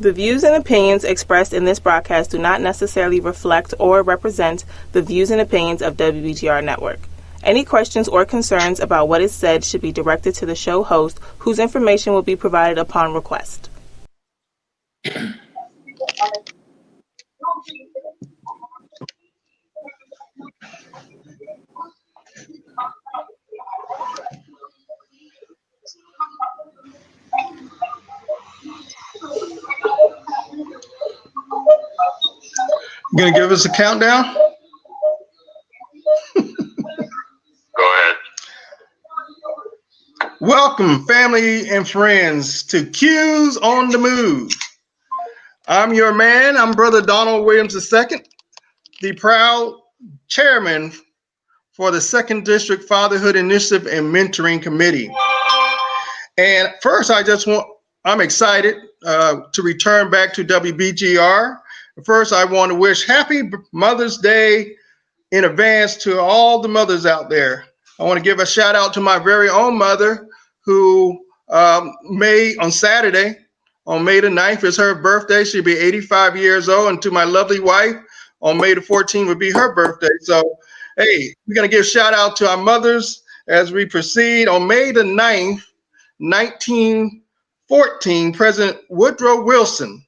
The views and opinions expressed in this broadcast do not necessarily reflect or represent the views and opinions of WBGR Network. Any questions or concerns about what is said should be directed to the show host, whose information will be provided upon request. You gonna give us a countdown? Go ahead. Welcome, family and friends, to Q's on the Move. I'm your man. I'm Brother Donald Williams II, the proud chairman for the 2nd District Fatherhood Initiative and Mentoring Committee. And first, I'm excited to return back to WBGR. First, I want to wish Happy Mother's Day in advance to all the mothers out there. I want to give a shout out to my very own mother, who on Saturday, on May the 9th, is her birthday. She'll be 85 years old. And to my lovely wife, on May the 14th would be her birthday. So, hey, we're going to give a shout out to our mothers as we proceed. On May the 9th, 1914, President Woodrow Wilson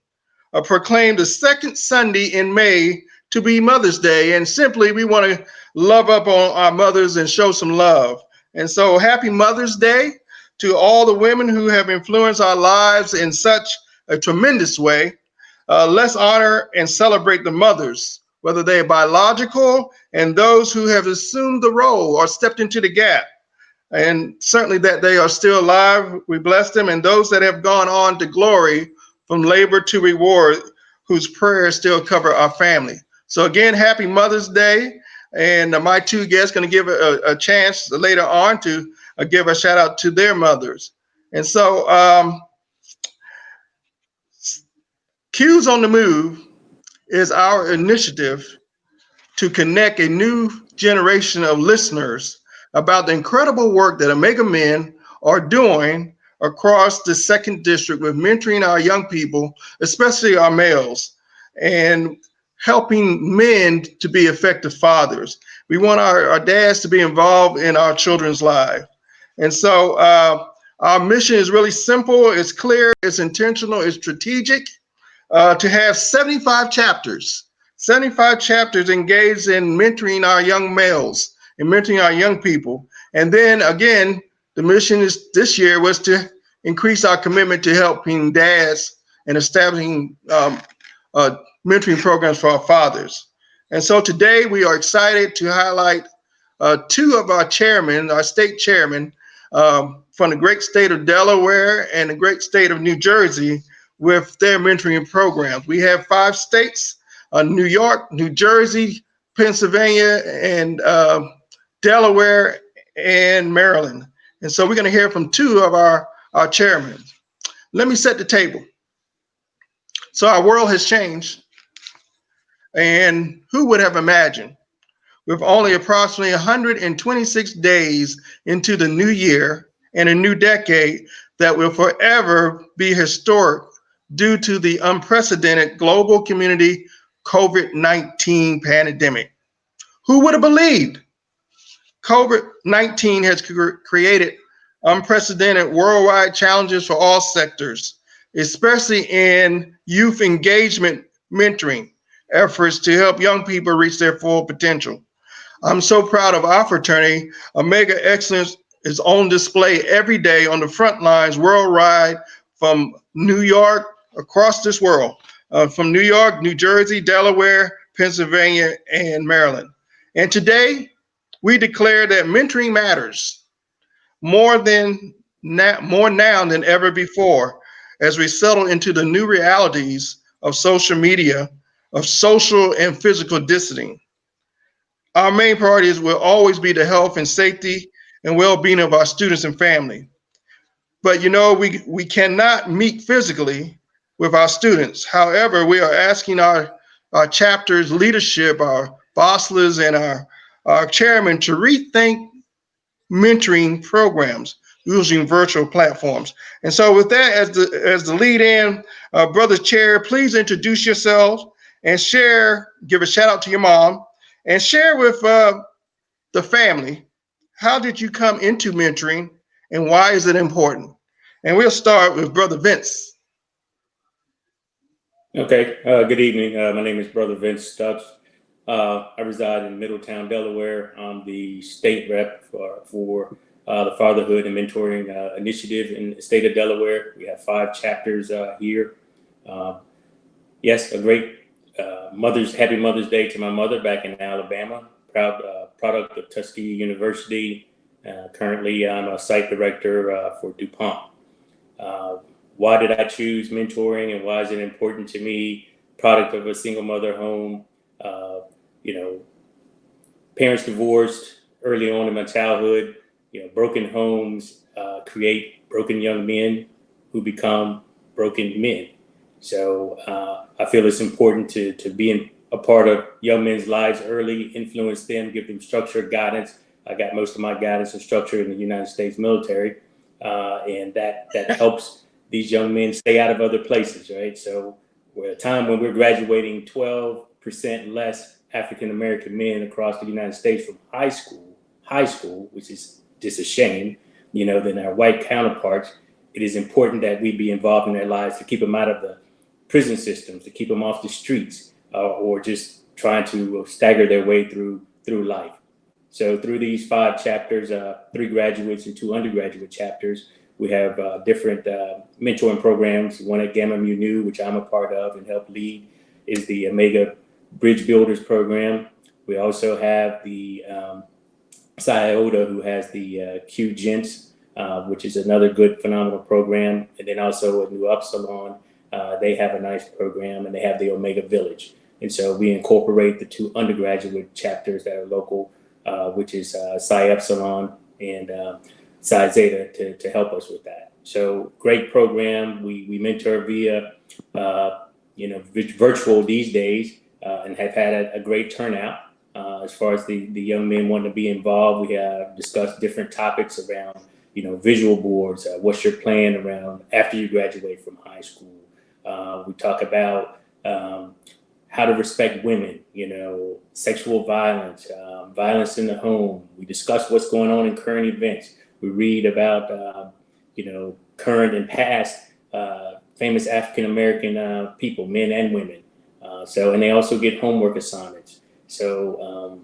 proclaimed the second Sunday in May to be Mother's Day. And simply, we want to love up on our mothers and show some love. And so happy Mother's Day to all the women who have influenced our lives in such a tremendous way. Let's honor and celebrate the mothers, whether they're biological and those who have assumed the role or stepped into the gap. And certainly that they are still alive, we bless them, and those that have gone on to glory from labor to reward, whose prayers still cover our family. So again, happy Mother's Day. And my two guests going to give a chance later on to give a shout out to their mothers. And so Q's on the Move is our initiative to connect a new generation of listeners about the incredible work that Omega Men are doing across the 2nd District with mentoring our young people, especially our males, and helping men to be effective fathers. We want our dads to be involved in our children's lives. And so our mission is really simple, it's clear, it's intentional, it's strategic, to have 75 chapters engaged in mentoring our young males and mentoring our young people. And then again, the mission this year was to increase our commitment to helping dads and establishing mentoring programs for our fathers. And so today we are excited to highlight two of our chairmen, our state chairmen, from the great state of Delaware and the great state of New Jersey with their mentoring programs. We have 5 states, New York, New Jersey, Pennsylvania, and Delaware and Maryland. And so we're going to hear from 2 of our chairmen. Let me set the table. So our world has changed. And who would have imagined, with only approximately 126 days into the new year and a new decade, that will forever be historic due to the unprecedented global community COVID-19 pandemic. Who would have believed? COVID-19 has created unprecedented worldwide challenges for all sectors, especially in youth engagement mentoring efforts to help young people reach their full potential. I'm so proud of our fraternity. Omega Excellence is on display every day on the front lines worldwide, from New York across this world, from New York, New Jersey, Delaware, Pennsylvania, and Maryland. And today, we declare that mentoring matters more now than ever before, as we settle into the new realities of social media, of social and physical distancing. Our main priorities will always be the health and safety and well-being of our students and family. But we cannot meet physically with our students. However, we are asking our chapter's leadership, our bosses and our chairman, to rethink mentoring programs using virtual platforms. And so with that as the lead in, Brother Chair, please introduce yourself and share, give a shout out to your mom, and share with the family, how did you come into mentoring and why is it important? And we'll start with Brother Vince. Okay, good evening. My name is Brother Vince Stubbs. I reside in Middletown, Delaware. I'm the state rep for the Fatherhood and Mentoring Initiative in the state of Delaware. We have 5 chapters here. Yes, a great Happy Mother's Day to my mother back in Alabama. Proud product of Tuskegee University. Currently, I'm a site director for DuPont. Why did I choose mentoring and why is it important to me? Product of a single mother home, parents divorced early on in my childhood, broken homes create broken young men who become broken men. So I feel it's important to be a part of young men's lives early, influence them, give them structure, guidance. I got most of my guidance and structure in the United States military, and that helps these young men stay out of other places, right? So we're at a time when we're graduating 12% less African-American men across the United States from high school, which is just a shame, than our white counterparts. It is important that we be involved in their lives to keep them out of the prison systems, to keep them off the streets, or just trying to stagger their way through life. So through these 5 chapters, 3 graduates and 2 undergraduate chapters, we have different mentoring programs. One at Gamma Mu Nu, which I'm a part of and help lead, is the Omega Bridge Builders program. We also have the Psi Iota, who has the Q Gents, which is another good, phenomenal program. And then also at New Upsilon, they have a nice program, and they have the Omega Village. And so we incorporate the 2 undergraduate chapters that are local, which is Psi Epsilon and Psi Zeta to help us with that. So great program. We mentor via virtual these days, and have had a great turnout as far as the young men wanting to be involved. We have discussed different topics around visual boards. What's your plan around after you graduate from high school? We talk about how to respect women, sexual violence, violence in the home. We discuss what's going on in current events. We read about, current and past famous African-American people, men and women. And they also get homework assignments. So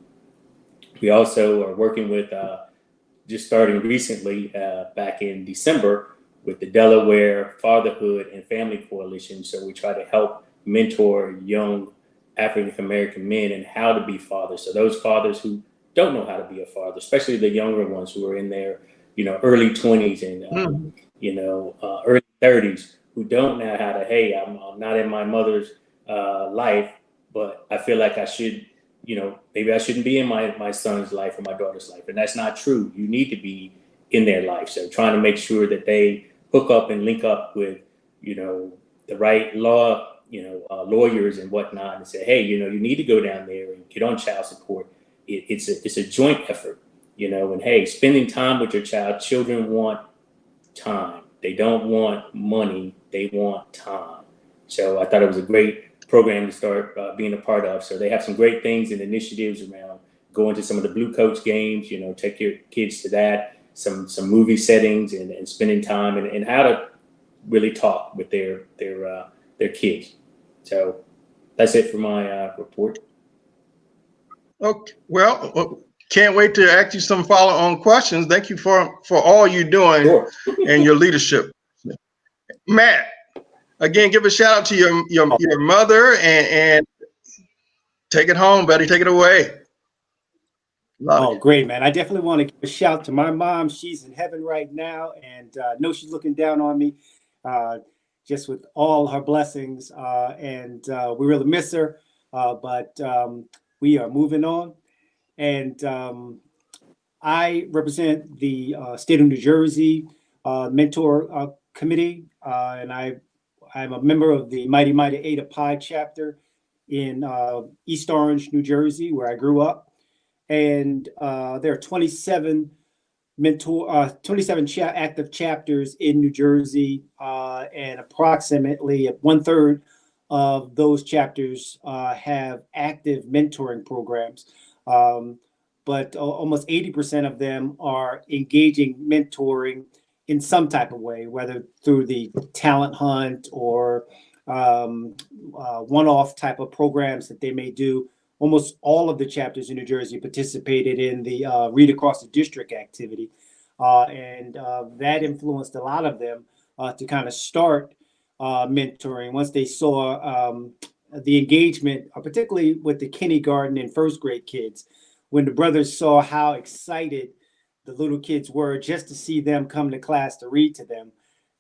we also are working with, just starting recently, back in December, with the Delaware Fatherhood and Family Coalition. So we try to help mentor young African-American men and how to be fathers. So those fathers who don't know how to be a father, especially the younger ones who are in their early 20s and early 30s, who don't know how to, hey, I'm not in my mother's life, but I feel like I should, maybe I shouldn't be in my son's life or my daughter's life. And that's not true. You need to be in their life. So trying to make sure that they hook up and link up with, the right lawyers and whatnot, and say, hey, you need to go down there and get on child support. It's a joint effort, and hey, spending time with your child. Children want time. They don't want money. They want time. So I thought it was a great program to start being a part of. So they have some great things and initiatives around going to some of the Blue Coats games, take your kids to that, some movie settings and spending time and how to really talk with their kids. So that's it for my report. Okay, well, can't wait to ask you some follow-on questions. Thank you for all you're doing. Sure. And your leadership. Matt, again, give a shout out to your mother and take it home, buddy. Take it away. Oh, great, man. I definitely want to give a shout to my mom. She's in heaven right now, and I know she's looking down on me just with all her blessings. And we really miss her, but we are moving on. And I represent the state of New Jersey Mentor Committee, and I'm a member of the Mighty Mighty Ada Pi chapter in East Orange, New Jersey, where I grew up. And there are 27 active chapters in New Jersey, and approximately 1/3 of those chapters have active mentoring programs. But almost 80% of them are engaging mentoring in some type of way, whether through the talent hunt or one-off type of programs that they may do. Almost all of the chapters in New Jersey participated in the Read Across the District activity. And that influenced a lot of them to kind of start mentoring once they saw the engagement, particularly with the kindergarten and first grade kids. When the brothers saw how excited the little kids were just to see them come to class to read to them,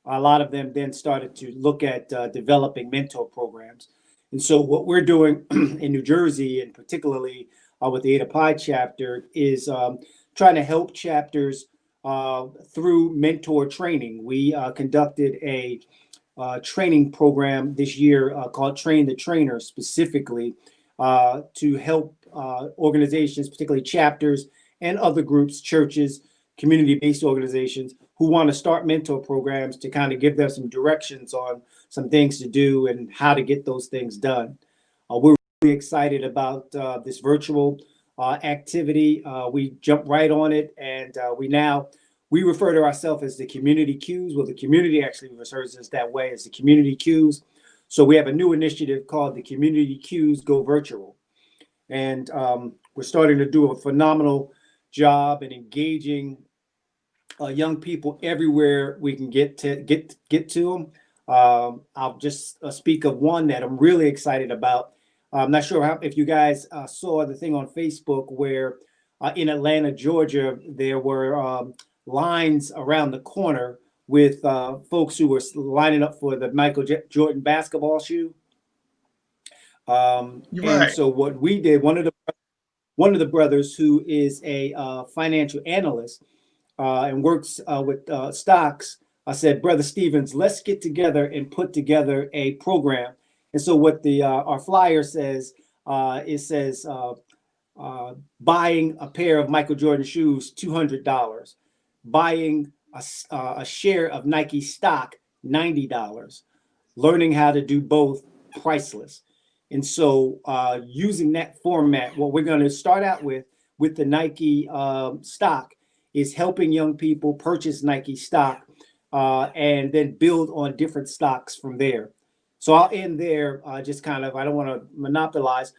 a lot of them then started to look at developing mentor programs. And so what we're doing in New Jersey, and particularly with the Ada Pi chapter, is trying to help chapters through mentor training. We conducted a training program this year called Train the Trainer, specifically to help organizations, particularly chapters and other groups, churches, community-based organizations who want to start mentor programs, to kind of give them some directions on some things to do and how to get those things done. We're really excited about this virtual activity. We jumped right on it, and we refer to ourselves as the Community Qs. Well, the community actually refers to us that way, as the Community Qs. So we have a new initiative called the Community Qs Go Virtual. And we're starting to do a phenomenal job in engaging young people everywhere we can get to them. I'll just speak of one that I'm really excited about. I'm not sure if you guys saw the thing on Facebook where in Atlanta, Georgia, there were lines around the corner with folks who were lining up for the Michael Jordan basketball shoe. And so what we did, one of the brothers who is a financial analyst and works with stocks, I said, Brother Stevens, let's get together and put together a program. And so what the our flyer says, it says buying a pair of Michael Jordan shoes, $200. Buying a share of Nike stock, $90. Learning how to do both, priceless. And so using that format, what we're going to start out with the Nike stock is helping young people purchase Nike stock and then build on different stocks from there. So I'll end there, just kind of, I don't want to monopolize.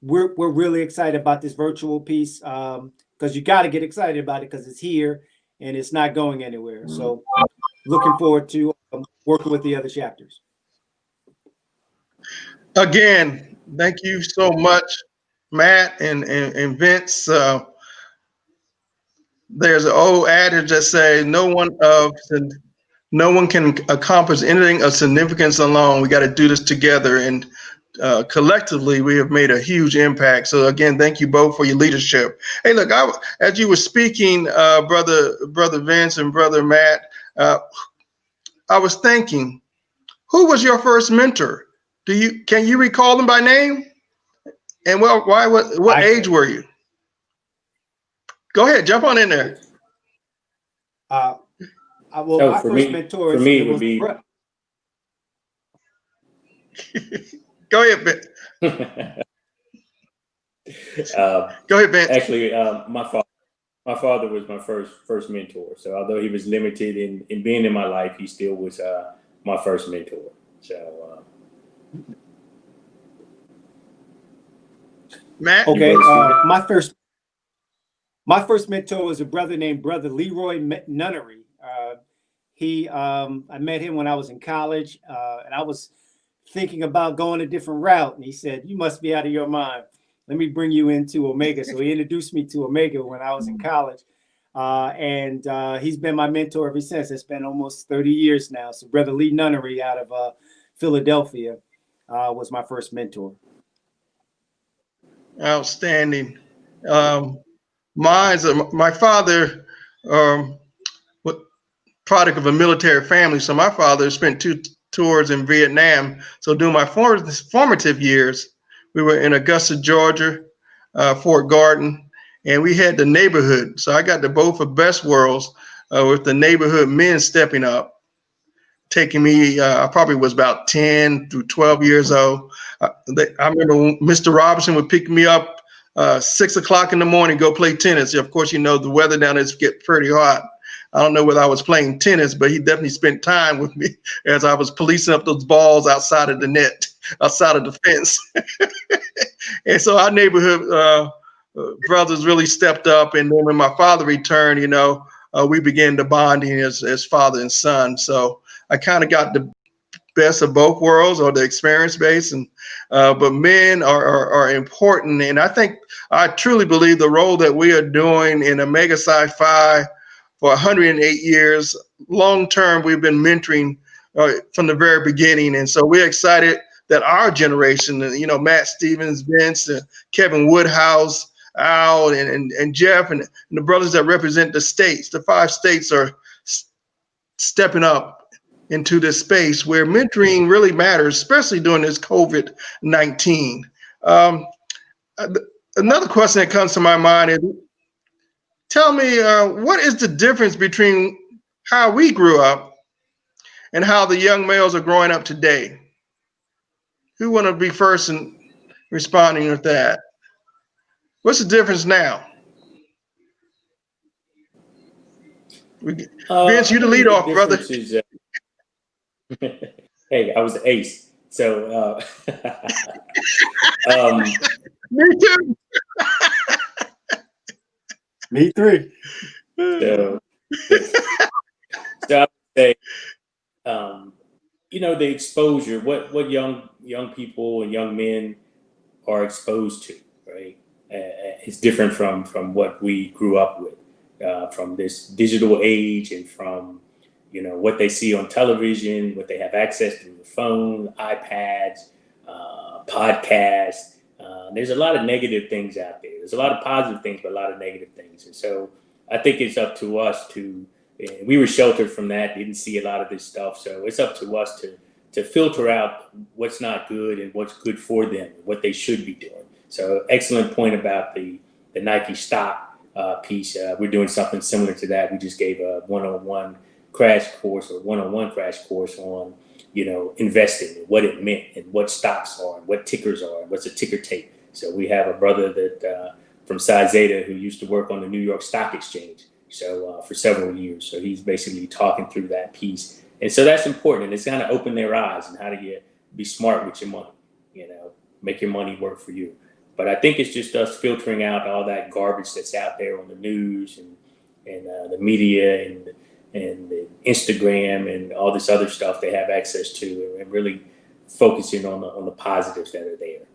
We're really excited about this virtual piece because you got to get excited about it because it's here and it's not going anywhere. So looking forward to working with the other chapters. Again, thank you so much, Matt and Vince. There's an old adage that says no one can accomplish anything of significance alone. We got to do this together, and collectively we have made a huge impact. So again, thank you both for your leadership. Hey, look, as you were speaking, brother Vince and brother Matt, I was thinking, who was your first mentor? Can you recall them by name? And what age were you? Go ahead, jump on in there. My for first mentor for me, it would be. Go ahead, Ben. Go ahead, Ben. Actually, my father was my first mentor. So although he was limited in being in my life, he still was my first mentor. So. Matt. Okay, my first mentor was a brother named Brother Leroy Nunnery. I met him when I was in college, and I was thinking about going a different route. And he said, "You must be out of your mind. Let me bring you into Omega." So he introduced me to Omega when I was in college, and he's been my mentor ever since. It's been almost 30 years now. So Brother Lee Nunnery out of Philadelphia was my first mentor. Outstanding. My father, product of a military family. So my father spent 2 tours in Vietnam. So during my formative years, we were in Augusta, Georgia, Fort Garden, and we had the neighborhood. So I got the both of best worlds with the neighborhood men stepping up, taking me. I probably was about 10 through 12 years old. I remember when Mr. Robinson would pick me up 6 o'clock in the morning, go play tennis. Of course, you know the weather down there get pretty hot. I don't know whether I was playing tennis, but he definitely spent time with me as I was policing up those balls outside of the net, outside of the fence. And so our neighborhood brothers really stepped up. And then when my father returned, we began to bonding as father and son. So I kind of got the best of both worlds, or the experience base. And but men are important. And I truly believe the role that we are doing in Omega Psi Phi for 108 years, long term, we've been mentoring from the very beginning. And so we're excited that our generation, Matt Stevens, Vince, Kevin Woodhouse, Al, and Jeff, and the brothers that represent the states, the 5 states, are stepping up into this space where mentoring really matters, especially during this COVID-19. Another question that comes to my mind is, tell me, what is the difference between how we grew up and how the young males are growing up today? Who want to be first in responding with that? What's the difference now? Vince, you the lead off, brother. Is, hey, I was the ace. So, Me too. Me three. So I would say, the exposure, what young people and young men are exposed to, right? It's different from what we grew up with, from this digital age, and from what they see on television, what they have access to, the phone, iPads, podcasts. There's a lot of negative things out there. There's a lot of positive things, but a lot of negative things. And so I think it's up to us we were sheltered from that, didn't see a lot of this stuff. So it's up to us to filter out what's not good and what's good for them, what they should be doing. So excellent point about the Nike stock piece. We're doing something similar to that. We just gave a one-on-one crash course on, investing, and what it meant, and what stocks are, and what tickers are, and what's a ticker tape. So we have a brother that from Psi Zeta who used to work on the New York Stock Exchange, so for several years. So he's basically talking through that piece. And so that's important. And it's kind of open their eyes, and how do you be smart with your money, make your money work for you. But I think it's just us filtering out all that garbage that's out there on the news and the media and the Instagram and all this other stuff they have access to, and really focusing on the positives that are there.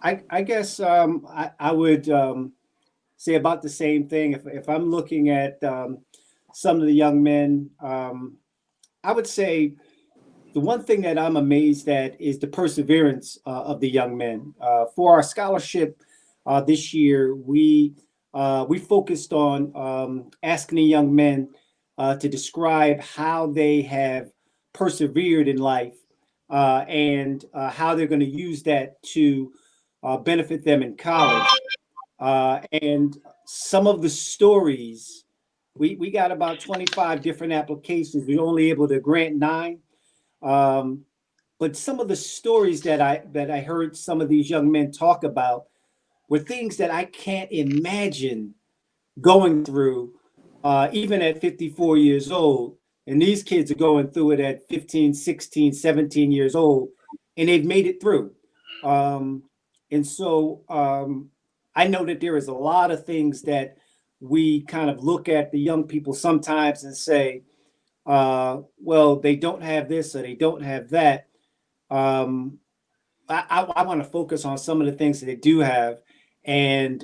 I guess I would say about the same thing. If I'm looking at some of the young men, I would say the one thing that I'm amazed at is the perseverance of the young men. For our scholarship this year, we focused on asking the young men to describe how they have persevered in life, and how they're going to use that to benefit them in college. And some of the stories, we got about 25 different applications. We were only able to grant 9. But some of the stories that I heard some of these young men talk about were things that I can't imagine going through, even at 54 years old. And these kids are going through it at 15, 16, 17 years old, and they've made it through. And so I know that there is a lot of things that we kind of look at the young people sometimes and say, well, they don't have this or they don't have that. I want to focus on some of the things that they do have. And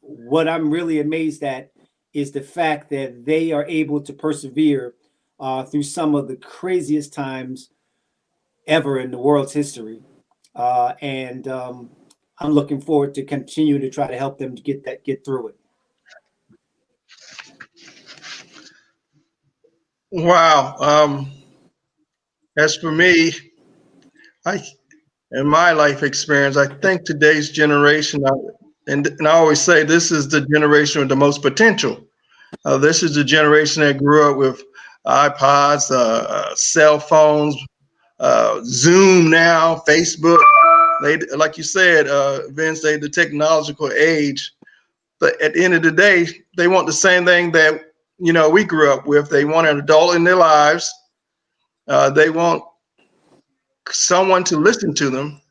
what I'm really amazed at is the fact that they are able to persevere through some of the craziest times ever in the world's history. And I'm looking forward to continue to try to help them to get through it. Wow. As for me, in my life experience, I think today's generation, and I always say this is the generation with the most potential. This is the generation that grew up with iPods, cell phones, Zoom now, Facebook. They, like you said, Vince, they the technological age. But at the end of the day, they want the same thing that we grew up with. They want an adult in their lives. They want someone to listen to them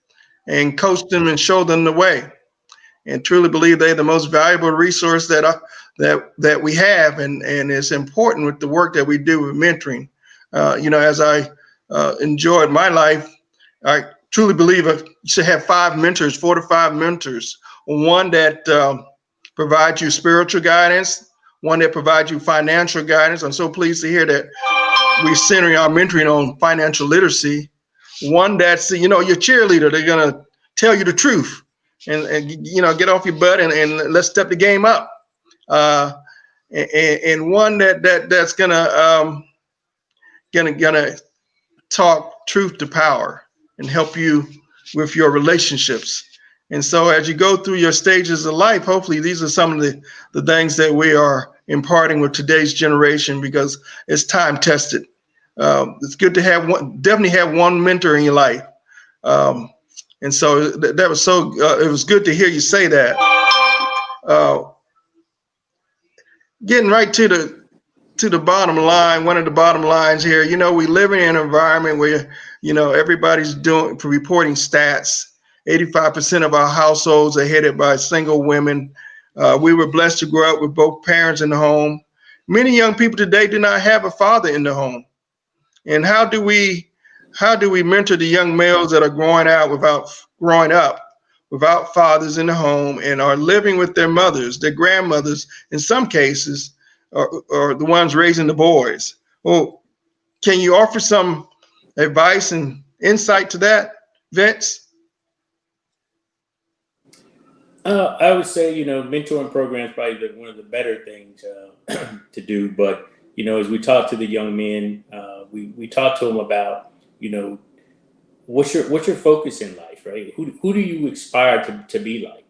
and coach them and show them the way. And truly believe they're the most valuable resource that we have, and it's important with the work that we do with mentoring. As I enjoyed my life, I truly believe you should have 4 to 5 mentors. One that provides you spiritual guidance, one that provides you financial guidance. I'm so pleased to hear that we're centering our mentoring on financial literacy. One that's your cheerleader. They're gonna tell you the truth and get off your butt and let's step the game up. And one that's gonna talk truth to power and help you with your relationships. And so as you go through your stages of life, hopefully these are some of the things that we are imparting with today's generation, because it's time tested. It's good to have definitely have one mentor in your life. And so that was it was good to hear you say that. Getting right to the bottom line, one of the bottom lines here, we live in an environment where, everybody's reporting stats. 85% of our households are headed by single women. We were blessed to grow up with both parents in the home. Many young people today do not have a father in the home. And how do we mentor the young males that are growing up without fathers in the home and are living with their mothers, their grandmothers, in some cases, or the ones raising the boys? Well, can you offer some advice and insight to that, Vince? I would say, mentoring programs probably one of the better things to do. But, as we talk to the young men, we talk to them about, what's your focus in life, right? Who do you aspire to be like?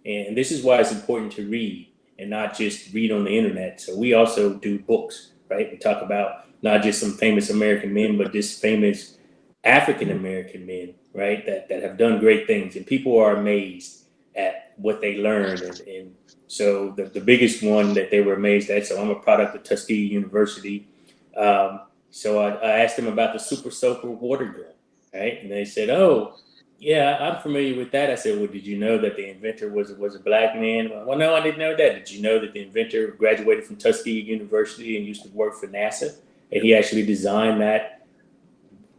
And this is why it's important to read and not just read on the internet. So we also do books, right? We talk about not just some famous American men, but just famous African American men, right? That have done great things, and people are amazed at what they learned. And so the biggest one that they were amazed at, so I'm a product of Tuskegee University. So I asked them about the Super Soaker water gun, right? And they said, oh, yeah, I'm familiar with that. I said, well, did you know that the inventor was a black man? Well, no, I didn't know that. Did you know that the inventor graduated from Tuskegee University and used to work for NASA? And he actually designed that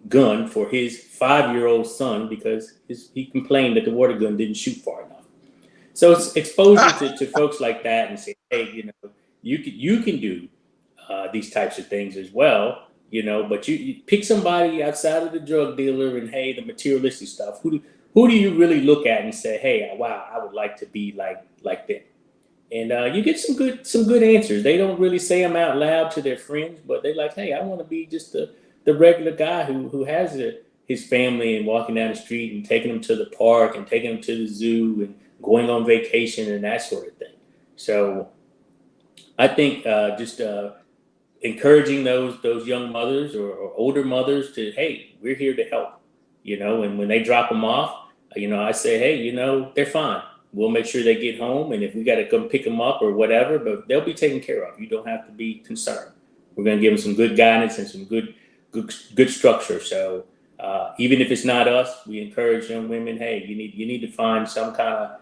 gun for his 5-year-old son because he complained that the water gun didn't shoot far enough. So it's exposure to folks like that and say, hey, you can do these types of things as well, but you pick somebody outside of the drug dealer and, hey, the materialistic stuff. Who do you really look at and say, hey, wow, I would like to be like them? And you get some good answers. They don't really say them out loud to their friends, but they're like, hey, I want to be just the regular guy who has his family and walking down the street and taking them to the park and taking them to the zoo and going on vacation and that sort of thing. So I think just encouraging those young mothers or older mothers to, hey, we're here to help, and when they drop them off, I say, hey, they're fine. We'll make sure they get home. And if we got to come pick them up or whatever, but they'll be taken care of. You don't have to be concerned. We're going to give them some good guidance and some good structure. So even if it's not us, we encourage young women, hey, you need to find some kind of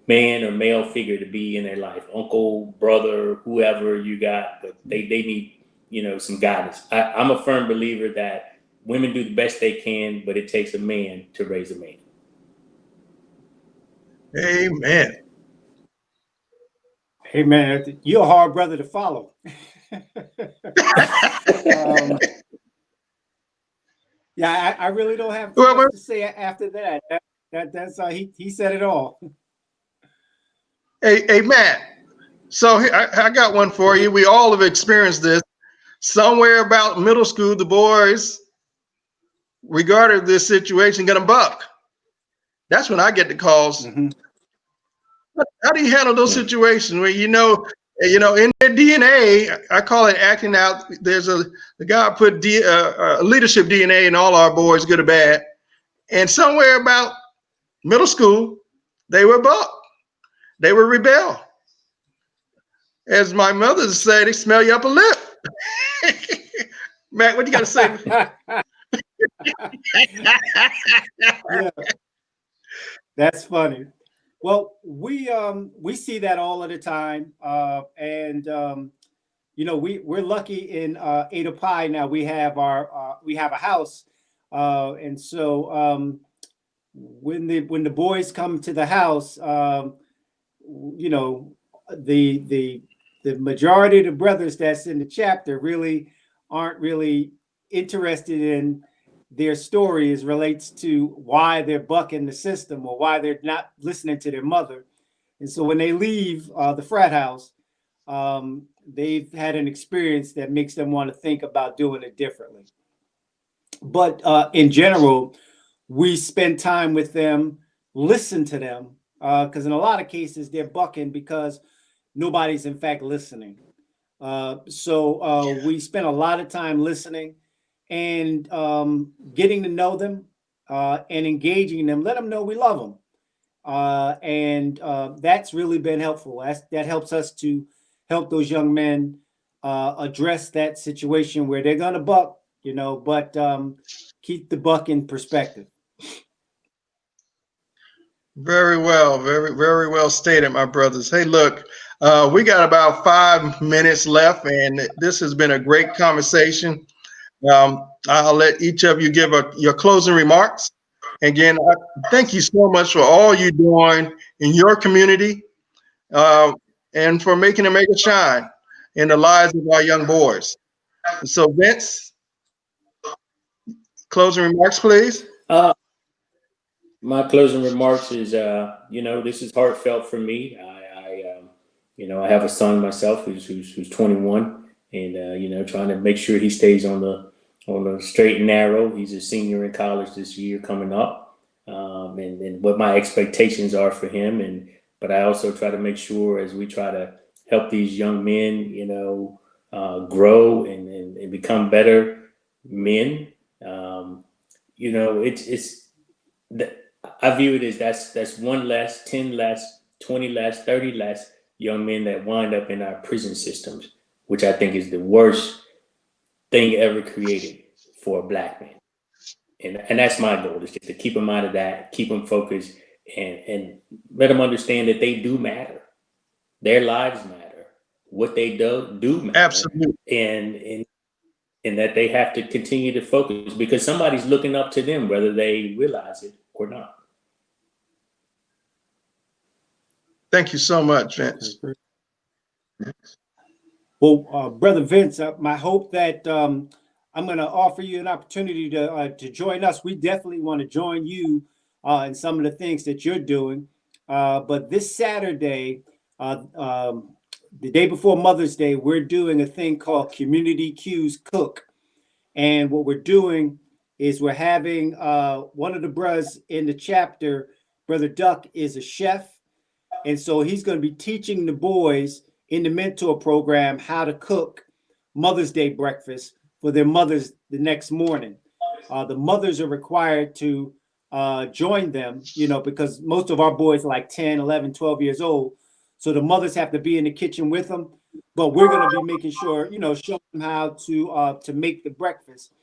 man or male figure to be in their life, uncle, brother, whoever you got, but they need, some guidance. I'm a firm believer that women do the best they can, but it takes a man to raise a man. Amen. Amen. You're a hard brother to follow. Yeah, I really don't have too much to say after that. That's he said it all. Hey, Matt. So I got one for you. We all have experienced this. Somewhere about middle school, the boys, regarding this situation, got a buck. That's when I get the calls. Mhm. How do you handle those situations where in their DNA? I call it acting out. There's the guy put leadership DNA in all our boys, good or bad, and somewhere about middle school, they were buck. They were rebel. As my mother said, they smell your upper lip. Matt, what you got to say? Yeah, that's funny. Well, we see that all of the time, and we're lucky in Ada Pi now. We have a house, and so when the boys come to the house, the majority of the brothers that's in the chapter really aren't really interested in their story as relates to why they're bucking the system or why they're not listening to their mother. And so when they leave the frat house, they've had an experience that makes them want to think about doing it differently. But in general, we spend time with them, listen to them, because in a lot of cases they're bucking because nobody's in fact listening. So we spend a lot of time listening and getting to know them and engaging them, let them know we love them. And that's really been helpful. That helps us to help those young men address that situation where they're going to buck, but keep the buck in perspective. Very well, very, very well stated, my brothers. Hey, look, we got about 5 minutes left, and this has been a great conversation. I'll let each of you give your closing remarks. Again, thank you so much for all you're doing in your community and for making America shine in the lives of our young boys. So, Vince, closing remarks, please. My closing remarks is, this is heartfelt for me. I have a son myself who's 21, and trying to make sure he stays on the straight and narrow. He's a senior in college this year coming up, and what my expectations are for him. But I also try to make sure as we try to help these young men, grow and become better men. I view it as that's one less, 10 less, 20 less, 30 less young men that wind up in our prison systems, which I think is the worst thing ever created for a Black man. And that's my goal, is just to keep them out of that, keep them focused, and let them understand that they do matter. Their lives matter. What they do matter. Absolutely. And that they have to continue to focus because somebody's looking up to them, whether they realize it or not. Thank you so much, Vince. Well, Brother Vince, my hope that I'm going to offer you an opportunity to join us. We definitely want to join you in some of the things that you're doing. But this Saturday, the day before Mother's Day, we're doing a thing called Community Cues Cook. And what we're doing is we're having one of the brothers in the chapter, Brother Duck, is a chef. And so he's going to be teaching the boys in the mentor program how to cook Mother's Day breakfast for their mothers the next morning. The mothers are required to join them, because most of our boys are like 10, 11, 12 years old. So the mothers have to be in the kitchen with them. But we're going to be making sure, show them how to make the breakfast.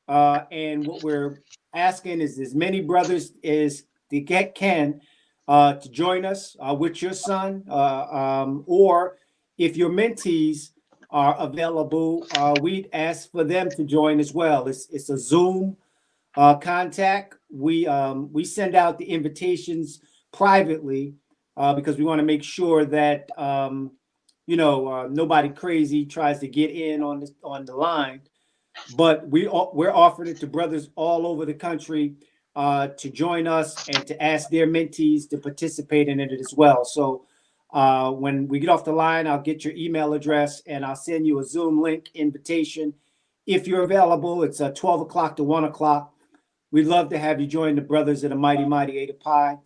And what we're asking is as many brothers as they can to join us with your son, or if your mentees are available, we'd ask for them to join as well. It's a Zoom contact. We send out the invitations privately because we want to make sure that nobody crazy tries to get in on the line. But we're offering it to brothers all over the country to join us and to ask their mentees to participate in it as well. So when we get off the line, I'll get your email address and I'll send you a Zoom link invitation. If you're available, it's 12 o'clock to 1 o'clock. we'd love to have you join the brothers of the Mighty 8 of Pi.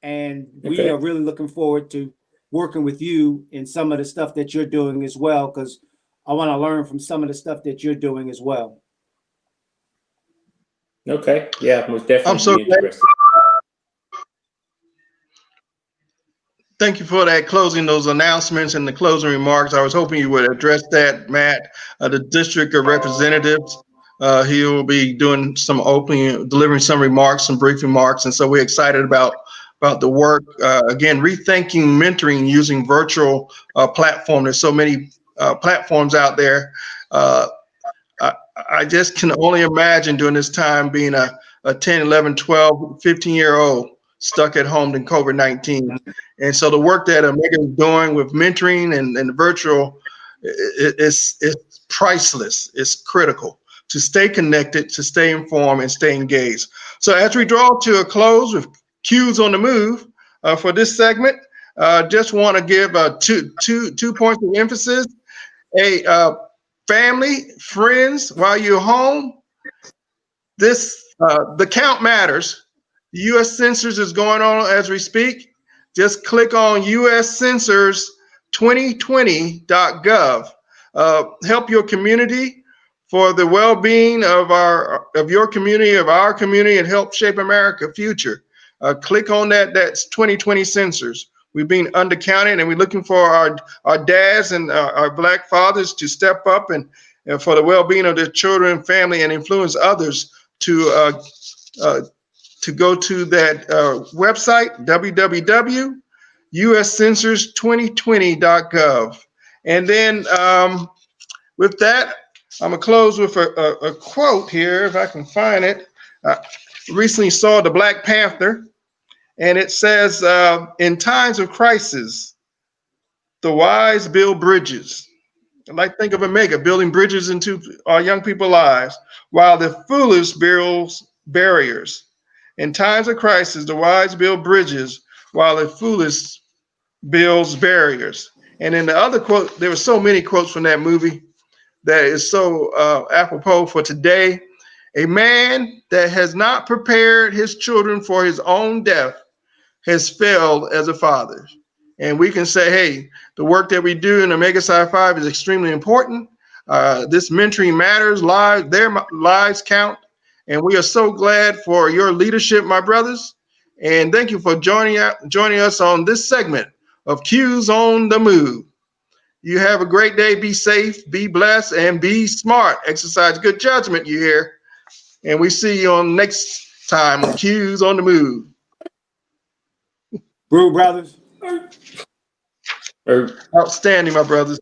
And we are really looking forward to working with you in some of the stuff that you're doing as well, because I want to learn from some of the stuff that you're doing as well. Okay. Yeah, most definitely. I'm so glad. Thank you for that closing, those announcements and the closing remarks. I was hoping you would address that, Matt. The District of Representatives, he will be doing some opening, delivering some remarks, some brief remarks. And so we're excited about the work. Again, rethinking mentoring using virtual platform. There's so many platforms out there. I just can only imagine during this time being a 10, 11, 12, 15-year-old stuck at home in COVID-19. And so the work that Omega is doing with mentoring and the virtual is priceless. It's critical to stay connected, to stay informed, and stay engaged. So as we draw to a close with Q's on the Move for this segment, just want to give two points of emphasis. Family, friends, while you're home, the count matters. The U.S. Census is going on as we speak. Just click on uscensus2020.gov. Help your community for the well-being of your community, of our community, and help shape America's future. Click on that. That's 2020 census. We've been undercounted, and we're looking for our dads and our Black fathers to step up and for the well-being of their children, family, and influence others to go to that website, www.uscensus2020.gov. And then with that, I'm going to close with a quote here, if I can find it. Recently saw the Black Panther, and it says, in times of crisis, the wise build bridges. I like to think of Omega building bridges into our young people's lives, while the foolish builds barriers. In times of crisis, the wise build bridges, while the foolish builds barriers. And in the other quote, there were so many quotes from that movie that is so apropos for today. A man that has not prepared his children for his own death has failed as a father. And we can say, hey, the work that we do in Omega Psi Phi is extremely important. This mentoring matters. Their lives count. And we are so glad for your leadership, my brothers. And thank you for joining us on this segment of Q's on the Move. You have a great day. Be safe, be blessed, and be smart. Exercise good judgment, you hear. And we see you on next time on Q's on the Move. Brew Brothers. Outstanding, my brothers.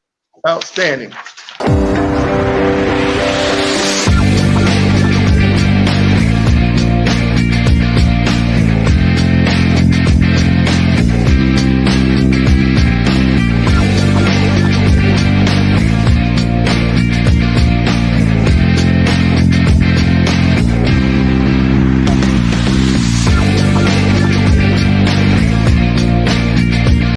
Outstanding.